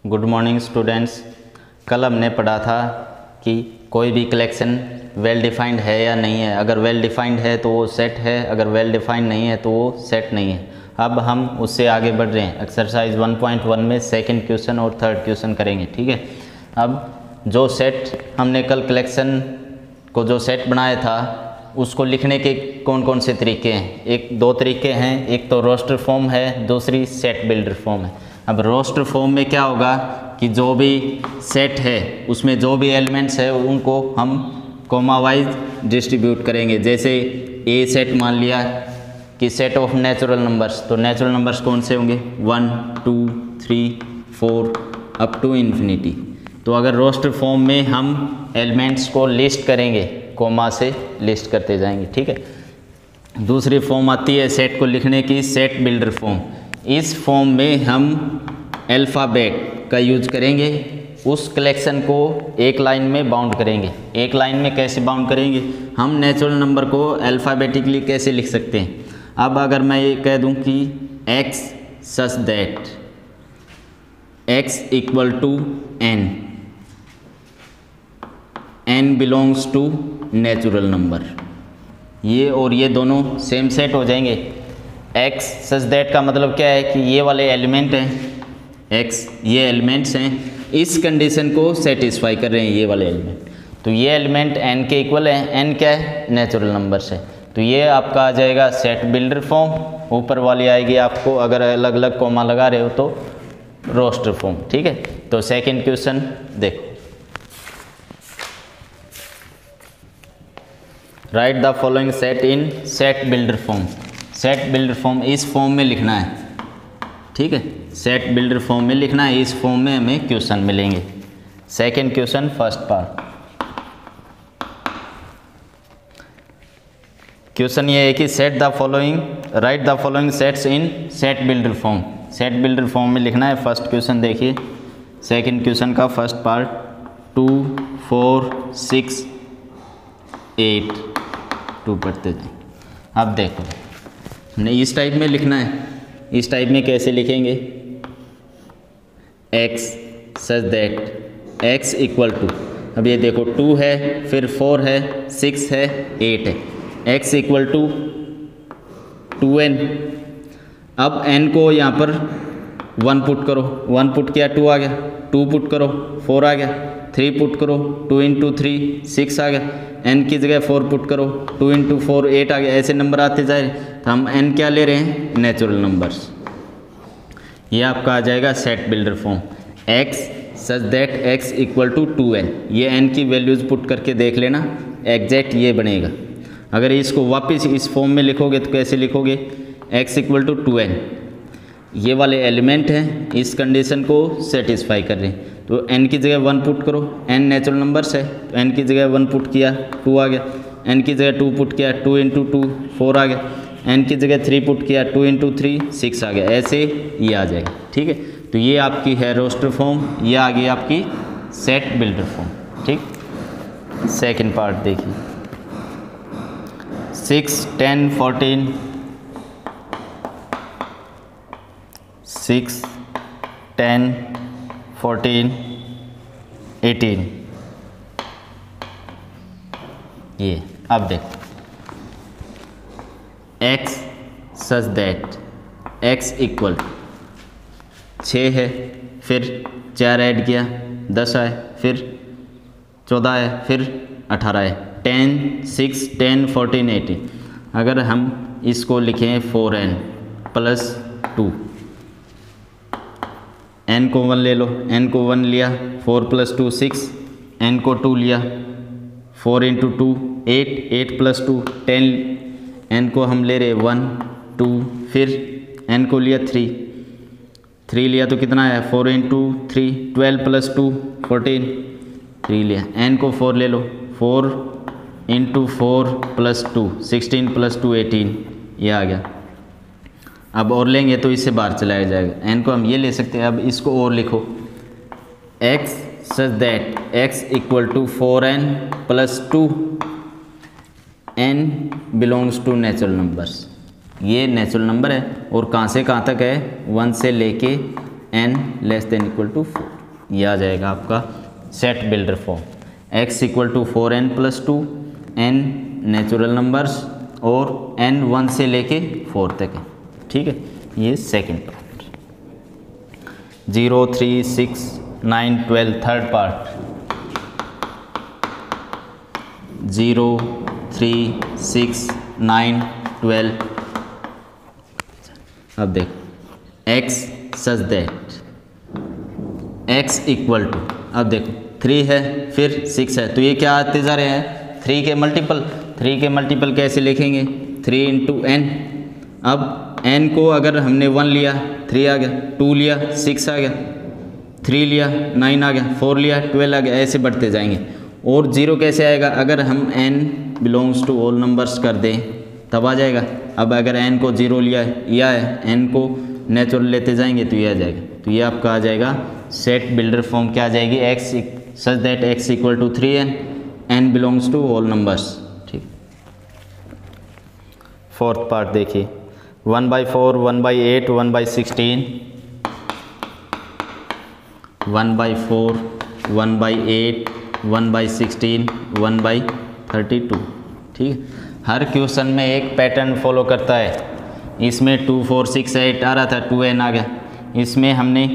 Good morning students. कल हमने पढ़ा था कि कोई भी कलेक्शन वेल डिफाइंड है या नहीं है। अगर वेल डिफाइंड है तो वो सेट है, अगर वेल डिफाइंड नहीं है तो वो सेट नहीं है। अब हम उससे आगे बढ़ रहे हैं। एक्सरसाइज 1.1 में सेकंड क्वेश्चन और थर्ड क्वेश्चन करेंगे, ठीक है। अब जो सेट हमने कल कलेक्शन को जो सेट बनाया था उसको लिखने के कौन कौन से तरीके हैं। एक दो तरीके हैं, एक तो रोस्टर फॉर्म है, दूसरी सेट बिल्डर फॉर्म है। अब रोस्टर फॉर्म में क्या होगा कि जो भी सेट है उसमें जो भी एलिमेंट्स है उनको हम कॉमा वाइज डिस्ट्रीब्यूट करेंगे। जैसे ए सेट मान लिया कि सेट ऑफ नेचुरल नंबर्स, तो नेचुरल नंबर्स कौन से होंगे 1 2 3 4 अप टू इन्फिनिटी। तो अगर रोस्टर फॉर्म में हम एलिमेंट्स को लिस्ट करेंगे, कॉमा से लिस्ट करते जाएंगे, ठीक है। दूसरी फॉर्म आती है सेट को लिखने की, सेट बिल्डर फॉर्म। इस फॉर्म में हम अल्फ़ाबेट का यूज करेंगे, उस कलेक्शन को एक लाइन में बाउंड करेंगे। एक लाइन में कैसे बाउंड करेंगे, हम नेचुरल नंबर को अल्फ़ाबेटिकली कैसे लिख सकते हैं। अब अगर मैं ये कह दूं कि x such that x equal to n, n belongs to natural number, ये और ये दोनों सेम सेट हो जाएंगे। x सच दैट का मतलब क्या है कि ये वाले एलिमेंट हैं, x ये एलिमेंट्स हैं, इस कंडीशन को सेटिस्फाई कर रहे हैं ये वाले एलिमेंट। तो ये एलिमेंट n के इक्वल है, n क्या है नेचुरल नंबर्स है। तो ये आपका आ जाएगा सेट बिल्डर फॉर्म। ऊपर वाली आएगी आपको, अगर अलग अलग कॉमा लगा रहे हो तो रोस्टर फॉर्म, ठीक है। तो सेकंड क्वेश्चन देखो, right the following set in set builder form. Set builder form इस फॉर्म में लिखना है, ठीक है। सेट बिल्डर फॉर्म में लिखना है, इस फॉर्म में हमें क्वेश्चन मिलेंगे। Second question first part. Question ये है कि set the following, right the following sets in set builder form. Set builder form में लिखना है। फर्स्ट क्वेश्चन देखिए, सेकंड क्वेश्चन का फर्स्ट पार्ट 2 4 6 8 2 पढ़ते जाए। अब देखो हमने इस टाइप में लिखना है। इस टाइप में कैसे लिखेंगे, x such that x equal to, अब ये देखो 2 है, फिर 4 है, 6 है, 8 है, x इक्वल टू 2n। अब n को यहाँ पर 1 पुट करो, 1 पुट किया 2 आ गया, 2 पुट करो 4 आ गया, 3 पुट करो 2 इंटू 3 6 आ गया, n की जगह 4 पुट करो 2 इंटू 4 8 आ गया। ऐसे नंबर आते जाए तो हम n क्या ले रहे हैं, नेचुरल नंबर्स। ये आपका आ जाएगा set builder form. x such that x equal to 2n, ये n की वैल्यूज़ पुट करके देख लेना, एग्जैक्ट ये बनेगा। अगर इसको वापस इस फॉर्म में लिखोगे तो कैसे लिखोगे, x इक्वल टू 2n, ये वाले एलिमेंट हैं, इस कंडीशन को सेटिस्फाई कर रहे हैं। तो n की जगह 1 पुट करो, n नेचुरल नंबर्स है तो n की जगह 1 पुट किया 2 आ गया, n की जगह 2 पुट किया 2 इंटू 2 4 आ गया, n की जगह 3 पुट किया 2 इंटू 3 6 आ गया। ऐसे ये आ जाएगा, ठीक है। तो ये आपकी है रोस्टर फॉर्म, ये आ गई आपकी सेट बिल्डर फॉर्म, ठीक। सेकंड पार्ट देखिए, 6 10 14 6 10 14 18, ये अब देखो x such that x equal 6 है, फिर 4 ऐड किया 10 आए, फिर 14 है, फिर 18 है, 10 6 10 14 18। अगर हम इसको लिखें 4n प्लस 2, n को 1 ले लो, n को 1 लिया, 4 प्लस 2 6, n को 2 लिया, 4 इंटू 2 8, 8 प्लस 2 10, n को हम ले रहे 1 2, फिर n को लिया 3 लिया तो कितना है 4 इंटू 3 12 प्लस 2 14, 3 लिया, n को 4 ले लो, 4 इंटू 4 प्लस 2 16 प्लस 2 18, ये आ गया। अब और लेंगे तो इससे बाहर चलाया जाएगा, n को हम ये ले सकते हैं। अब इसको और लिखो, x such that x equal to 4n plus 2, n belongs to natural numbers. ये नेचुरल नंबर है और कहाँ से कहाँ तक है, 1 से लेके n less than equal to 4, ये आ जाएगा आपका set builder form. x equal to 4n+2, n natural numbers और n 1 से लेके 4 तक है, ठीक है। ये सेकंड पार्ट। 0, 3, 6, 9, 12 third part. 0, 3, 6, 9, 12। अब देखो x such that x equal to, अब देखो 3 है फिर 6 है, तो ये क्या आते जा रहे हैं 3 के मल्टीपल। 3 के मल्टीपल कैसे लिखेंगे 3 × n। अब n को अगर हमने 1 लिया 3 आ गया, 2 लिया 6 आ गया, 3 लिया 9 आ गया, 4 लिया 12 आ गया, ऐसे बढ़ते जाएंगे। और 0 कैसे आएगा, अगर हम n belongs to all numbers कर दें तब आ जाएगा। अब अगर n को 0 लिया है या है, n को नेचुरल लेते जाएंगे तो ये आ जाएगा। तो ये आपका आ जाएगा सेट बिल्डर फॉर्म, क्या आ जाएगी x such that x equal to 3n, n belongs to all numbers, ठीक। फोर्थ पार्ट देखिए 1/4, 1/8, 1/16, 1/4, 1/8, 1/16, 1/32, ठीक है। हर क्वेश्चन में एक पैटर्न फॉलो करता है। इसमें 2, 4, 6, 8 आ रहा था, 2n आ गया। इसमें हमने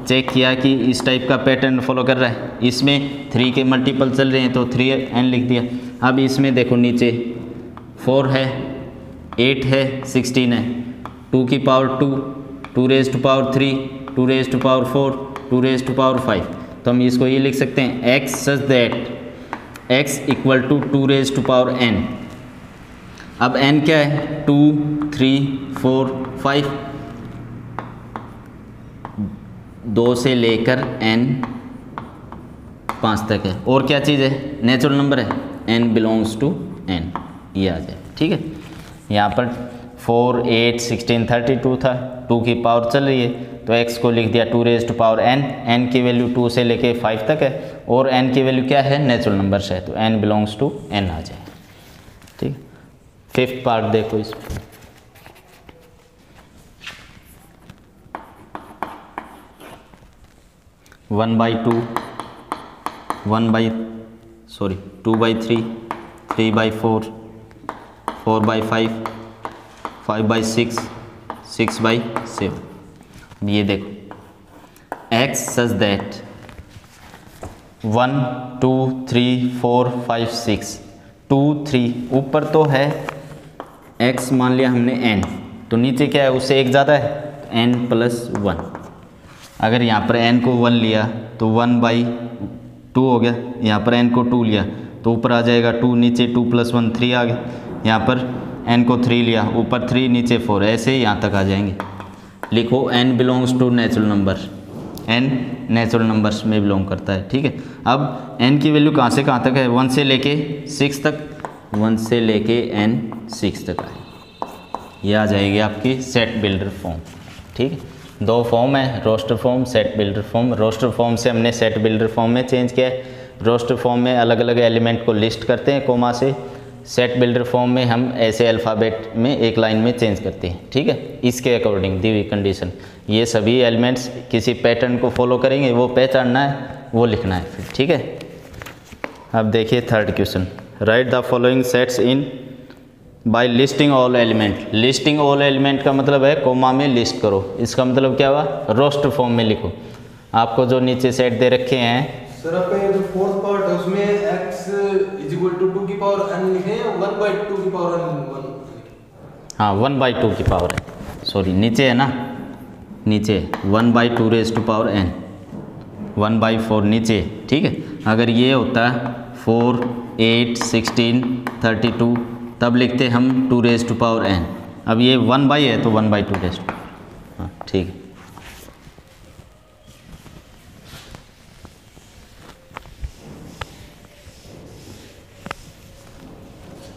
चेक किया कि इस टाइप का पैटर्न फॉलो कर रहा है। इसमें 3 के मल्टीपल चल रहे हैं तो 3n लिख दिया। अब इसमें देखो नीचे 4 है, 8 है, 16 है, 2 की power 2, 2 raise to power 3, 2 raise to power 4, 2 raise to power 5। तो हम इसको ये लिख सकते हैं x such that x equal to 2 raise to power n। अब n क्या है 2, 3, 4, 5, 2 से लेकर n 5 तक है। और क्या चीज़ है नेचुरल नंबर है, n बिलोंग्स टू n, ये आ जाए, ठीक है। यहाँ पर 4, 8, 16, 32 था, 2 की पावर चल रही है तो x को लिख दिया 2 raise to power n। n की वैल्यू 2 से लेके 5 तक है और n की वैल्यू क्या है नेचुरल नंबर्स है, तो n बिलोंग्स टू n आ जाए, ठीक। फिफ्थ पार्ट देखो इसमें 1/2, 2/3, 3/4, 4/5, 5/6, 6/7। ये देखो x सच दैट 1, 2, 3, 4, 5, 6, 2, 3 ऊपर तो है x मान लिया हमने n, तो नीचे क्या है उससे एक ज़्यादा है तो n+1। अगर यहाँ पर n को 1 लिया तो 1/2 हो गया, यहाँ पर n को 2 लिया तो ऊपर आ जाएगा 2, नीचे 2 + 1 3 आ गया। यहाँ पर n को 3 लिया, ऊपर 3 नीचे 4, ऐसे ही यहाँ तक आ जाएंगे। लिखो n belongs to natural number, n natural numbers में बिलोंग करता है, ठीक है। अब n की वैल्यू कहाँ से कहाँ तक है 1 से लेके 6 तक, 1 से लेके n 6 तक आए, ये आ जाएगी आपकी सेट बिल्डर फॉर्म, ठीक है। 2 फॉर्म है, roster form, set builder form. Roster form से हमने सेट बिल्डर फॉर्म में चेंज किया है। रोस्टर फॉर्म में अलग अलग एलिमेंट को लिस्ट करते हैं कोमा से, सेट बिल्डर फॉर्म में हम ऐसे अल्फ़ाबेट में एक लाइन में चेंज करते हैं, ठीक है। इसके अकॉर्डिंग दी हुई कंडीशन, ये सभी एलिमेंट्स किसी पैटर्न को फॉलो करेंगे, वो पहचानना है, वो लिखना है फिर, ठीक है। अब देखिए third question, write the following sets in by listing all element. Listing all element का मतलब है कोमा में लिस्ट करो, इसका मतलब क्या हुआ रोस्टर फॉर्म में लिखो। आपको जो नीचे सेट दे रखे हैं सर, आपका ये जो फोर्थ पार्ट है उसमें x = 2 की पावर n लिखे हैं, 1/2 की पावर n 1। हाँ 1/2 की पावर है, सॉरी नीचे है ना, नीचे 1/2 रेज़ टू पावर n, 1/4 नीचे, ठीक है। अगर ये होता 4, 8, 16, 32 तब लिखते हम 2 रेज़ टू पावर n। अब ये 1/, है तो 1/2 रेज़ टू, हाँ ठीक है।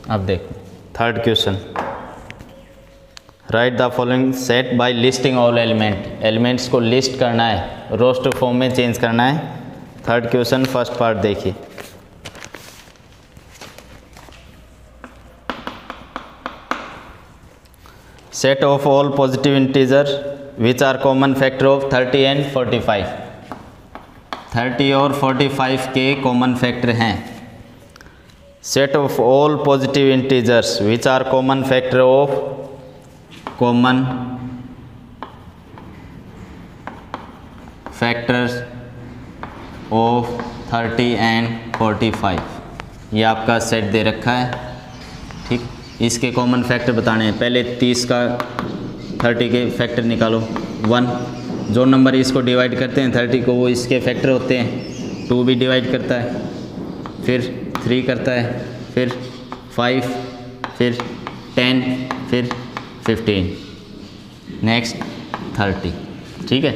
अब देखो third question, write the following set by listing all element. Elements को लिस्ट करना है, रोस्टर फॉर्म में चेंज करना है। थर्ड क्वेश्चन फर्स्ट पार्ट देखिए, set of all positive integer which are common factor of 30 and 45। 30 और 45 के कॉमन फैक्टर हैं। Set of all positive integers which are common factor of common factors of 30 and 45। ये आपका set दे रखा है, ठीक। इसके कॉमन फैक्टर बताने हैं। पहले 30 का 30 के फैक्टर निकालो। 1, जो नंबर इसको डिवाइड करते हैं 30 को, वो इसके फैक्टर होते हैं। 2 भी डिवाइड करता है, फिर 3 करता है, फिर 5, फिर 10, फिर 15, नेक्स्ट 30, ठीक है।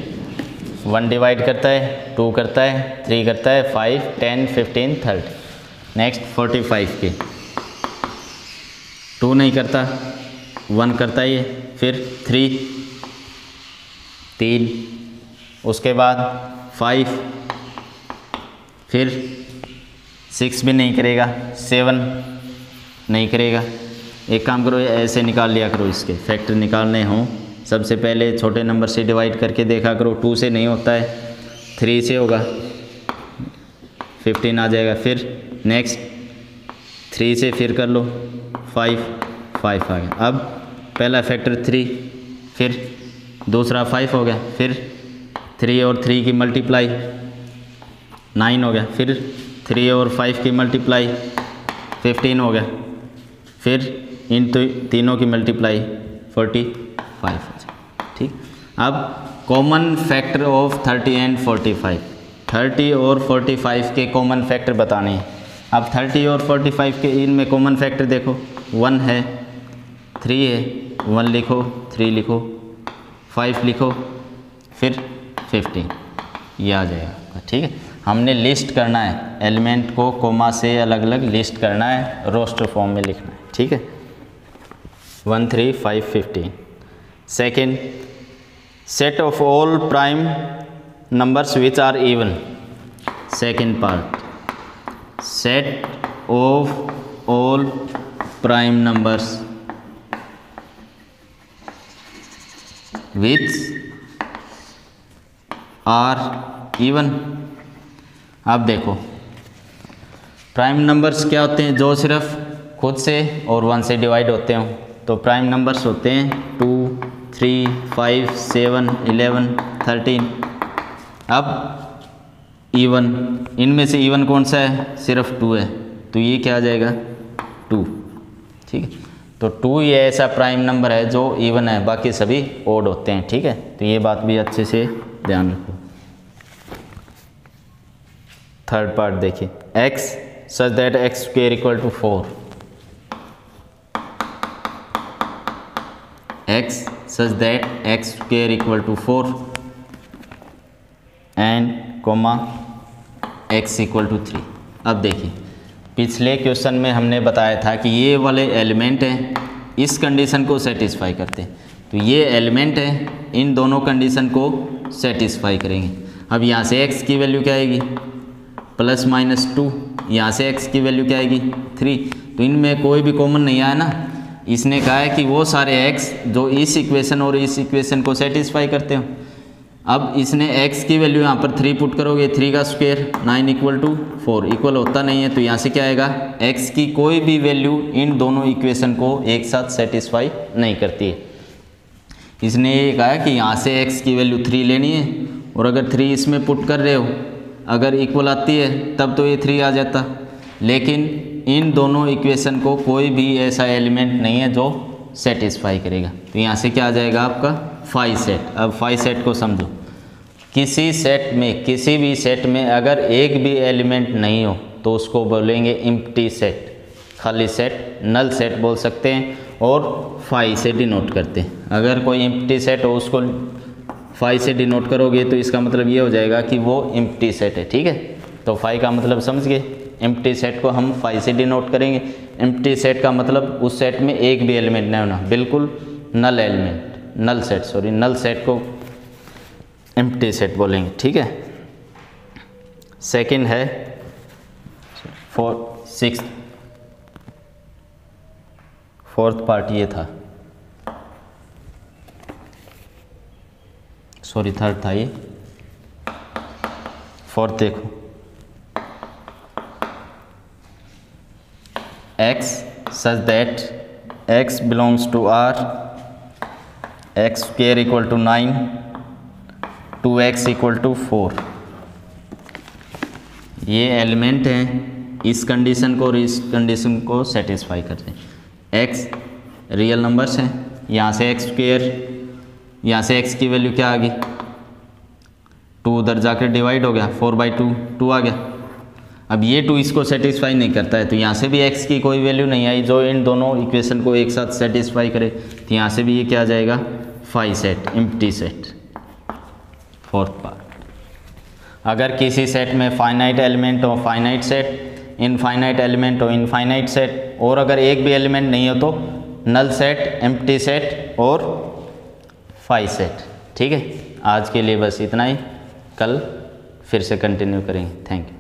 1 डिवाइड करता है, 2 करता है, 3 करता है, 5, 10, 15, 30। नेक्स्ट 45 के 2 नहीं करता, 1 करता है ये, फिर 3, उसके बाद 5, फिर 6 भी नहीं करेगा, 7 नहीं करेगा। एक काम करो, ऐसे निकाल लिया करो, इसके फैक्टर निकालने हों सबसे पहले छोटे नंबर से डिवाइड करके देखा करो। 2 से नहीं होता है, 3 से होगा, 15 आ जाएगा। फिर नेक्स्ट 3 से फिर कर लो, 5 आ गया। अब पहला फैक्टर 3, फिर दूसरा 5 हो गया, फिर 3 और 3 की मल्टीप्लाई 9 हो गया, फिर 3 और 5 की मल्टीप्लाई 15 हो गया, फिर इन तीनों की मल्टीप्लाई 45 हो जाए, ठीक। अब कॉमन फैक्टर ऑफ 30 एंड 45। 30 और 45 के कॉमन फैक्टर बताने हैं। अब 30 और 45 के इनमें कॉमन फैक्टर देखो, 1 है, 3 है, 1 लिखो, 3 लिखो, 5 लिखो, फिर 15, ये आ जाएगा, ठीक है। हमने लिस्ट करना है, एलिमेंट को कोमा से अलग अलग लिस्ट करना है, रोस्टर फॉर्म में लिखना है, ठीक है। 1, 3, 5, 15। Second, set of all prime numbers which are even. Second part, set of all prime numbers which are even. अब देखो, प्राइम नंबर्स क्या होते हैं? जो सिर्फ खुद से और 1 से डिवाइड होते हों, तो प्राइम नंबर्स होते हैं 2, 3, 5, 7, 11, 13। अब इवन, इनमें से इवन कौन सा है? सिर्फ 2 है, तो ये क्या आ जाएगा? 2, ठीक है। तो 2 ये ऐसा प्राइम नंबर है जो इवन है, बाकी सभी ओड होते हैं, ठीक है। तो ये बात भी अच्छे से ध्यान रखो। थर्ड पार्ट देखिए, x such that x square equal to 4। x such that x square equal to 4 and comma x equal to 3। अब देखिए, पिछले क्वेश्चन में हमने बताया था कि ये वाले एलिमेंट हैं, इस कंडीशन को सेटिस्फाई करते हैं। तो ये एलिमेंट है, इन दोनों कंडीशन को सेटिस्फाई करेंगे। अब यहाँ से x की वैल्यू क्या आएगी? +-2। यहाँ से x की वैल्यू क्या आएगी? 3। तो इनमें कोई भी कॉमन नहीं आया ना। इसने कहा है कि वो सारे x जो इस इक्वेशन और इस इक्वेशन को सेटिस्फाई करते हो। अब इसने x की वैल्यू यहाँ पर 3 पुट करोगे, 3 का स्क्वायर 9 इक्वल टू 4 इक्वल होता नहीं है, तो यहाँ से क्या आएगा? x की कोई भी वैल्यू इन दोनों इक्वेशन को एक साथ सेटिस्फाई नहीं करती है। इसने ये कहा कि यहाँ से x की वैल्यू 3 लेनी है, और अगर 3 इसमें पुट कर रहे हो, अगर इक्वल आती है तब तो ये 3 आ जाता, लेकिन इन दोनों इक्वेशन को कोई भी ऐसा एलिमेंट नहीं है जो सेटिस्फाई करेगा। तो यहाँ से क्या आ जाएगा आपका? Phi set. अब फाई सेट को समझो, किसी सेट में, किसी भी सेट में अगर एक भी एलिमेंट नहीं हो तो उसको बोलेंगे एम्प्टी सेट, खाली सेट, नल सेट बोल सकते हैं, और फाई से डिनोट करते हैं। अगर कोई एम्प्टी सेट हो उसको फाई से डिनोट करोगे तो इसका मतलब ये हो जाएगा कि वो एम्प्टी सेट है, ठीक है। तो फाई का मतलब समझ गए, एम्प्टी सेट को हम फाई से डिनोट करेंगे। एम्प्टी सेट का मतलब उस सेट में एक भी एलिमेंट नहीं होना, बिल्कुल नल एलिमेंट, नल सेट को एम्प्टी सेट बोलेंगे, ठीक है। सेकंड है फोर्थ पार्ट ये था। सॉरी थर्ड था ये, फोर्थ देखो, x such that x belongs to R, x square equal to 9, 2x equal to 4। ये एलिमेंट हैं, इस कंडीशन को और इस कंडीशन को सेटिस्फाई करते हैं। x रियल नंबर्स हैं, यहाँ से x स्क्वेयर, यहाँ से x की वैल्यू क्या आ गई 2, उधर जाकर डिवाइड हो गया 4/2, 2 आ गया। अब ये 2 इसको सेटिस्फाई नहीं करता है, तो यहाँ से भी x की कोई वैल्यू नहीं आई जो इन दोनों इक्वेशन को एक साथ सेटिस्फाई करे, तो यहाँ से भी ये क्या आ जाएगा 5 set, empty set, fourth part. अगर किसी सेट में फाइनाइट एलिमेंट हो फाइनाइट सेट, इनफाइनाइट एलिमेंट हो इनफाइनाइट सेट, और अगर एक भी एलिमेंट नहीं हो तो नल सेट, एम्प्टी सेट और 5 सेट। ठीक है, आज के लिए बस इतना ही, कल फिर से कंटिन्यू करेंगे। Thank you.